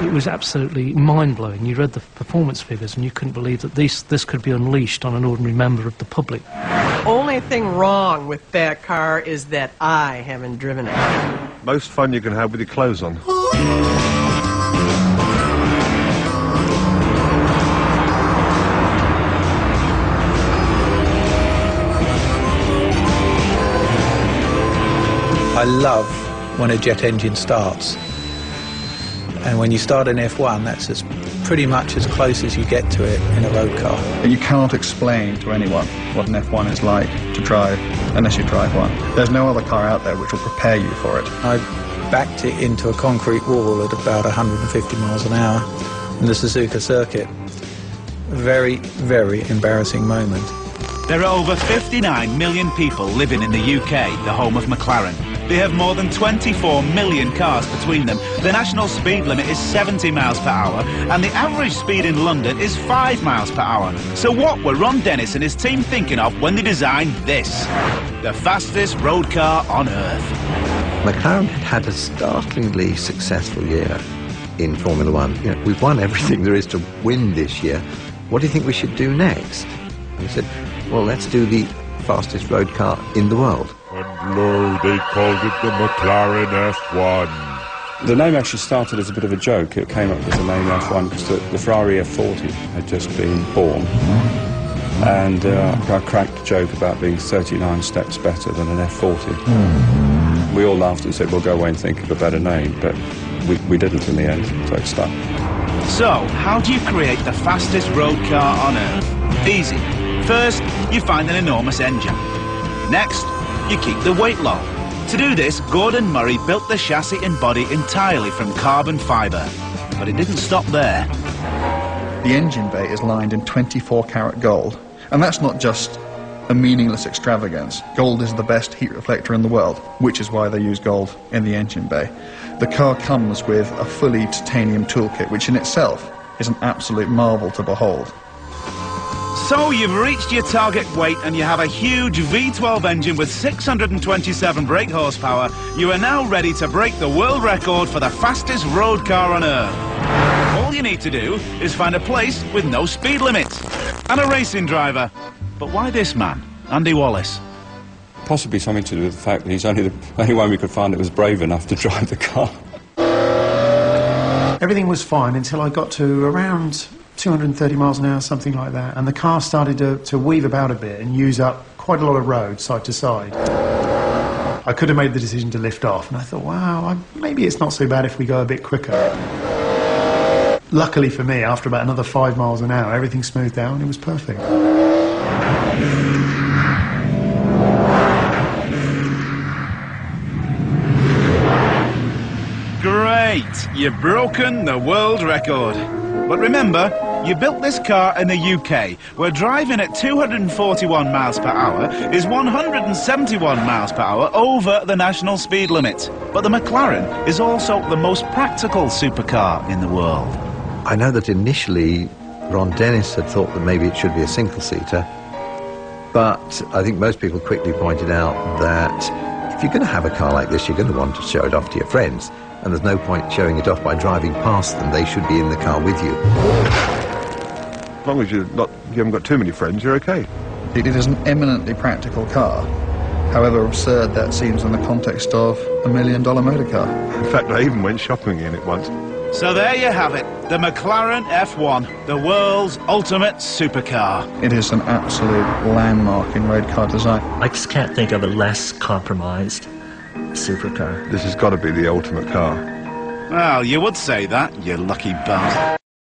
It was absolutely mind-blowing. You read the performance figures and you couldn't believe that this could be unleashed on an ordinary member of the public. Only thing wrong with that car is that I haven't driven it. Most fun you can have with your clothes on. I love when a jet engine starts. And when you start an F1, that's pretty much as close as you get to it in a road car. You cannot explain to anyone what an F1 is like to drive unless you drive one. There's no other car out there which will prepare you for it. I backed it into a concrete wall at about 150 miles an hour in the Suzuka circuit. A very, very embarrassing moment. There are over 59 million people living in the UK, the home of McLaren. They have more than 24 million cars between them. The national speed limit is 70 miles per hour, and the average speed in London is 5 miles per hour. So what were Ron Dennis and his team thinking of when they designed this? The fastest road car on Earth. McLaren had a startlingly successful year in Formula One. You know, we've won everything there is to win this year. What do you think we should do next? And we said, well, let's do the fastest road car in the world. And lo, they called it the McLaren F1. The name actually started as a bit of a joke. It came up with the name F1 because the Ferrari F40 had just been born. And I cracked a joke about being 39 steps better than an F40. We all laughed and said, we'll go away and think of a better name, but we didn't in the end, so it stuck. So, how do you create the fastest road car on Earth? Easy. First, you find an enormous engine. Next, you keep the weight low. To do this, Gordon Murray built the chassis and body entirely from carbon fibre. But it didn't stop there. The engine bay is lined in 24-karat gold, and that's not just a meaningless extravagance. Gold is the best heat reflector in the world, which is why they use gold in the engine bay. The car comes with a fully titanium toolkit, which in itself is an absolute marvel to behold. So you've reached your target weight and you have a huge V12 engine with 627 brake horsepower. You are now ready to break the world record for the fastest road car on Earth. All you need to do is find a place with no speed limits and a racing driver. But why this man, Andy Wallace? Possibly something to do with the fact that he's only the only one we could find that was brave enough to drive the car. Everything was fine until I got to around 230 miles an hour, something like that, and the car started to weave about a bit and use up quite a lot of road side to side. I could have made the decision to lift off, and I thought, wow, maybe it's not so bad if we go a bit quicker. Luckily for me, after about another 5 miles an hour, everything smoothed out and it was perfect. Great! You've broken the world record. But remember, you built this car in the UK, where driving at 241 miles per hour is 171 miles per hour over the national speed limit. But the McLaren is also the most practical supercar in the world. I know that initially Ron Dennis had thought that maybe it should be a single-seater, but I think most people quickly pointed out that if you're going to have a car like this, you're going to want to show it off to your friends. And there's no point showing it off by driving past them. They should be in the car with you. As long as you haven't got too many friends, you're okay. It is an eminently practical car, however absurd that seems in the context of a $1 million motor car. In fact, I even went shopping in it once. So there you have it, the McLaren F1, the world's ultimate supercar. It is an absolute landmark in road car design. I just can't think of a less compromised supercar. This has got to be the ultimate car. Well, you would say that, you lucky bastard.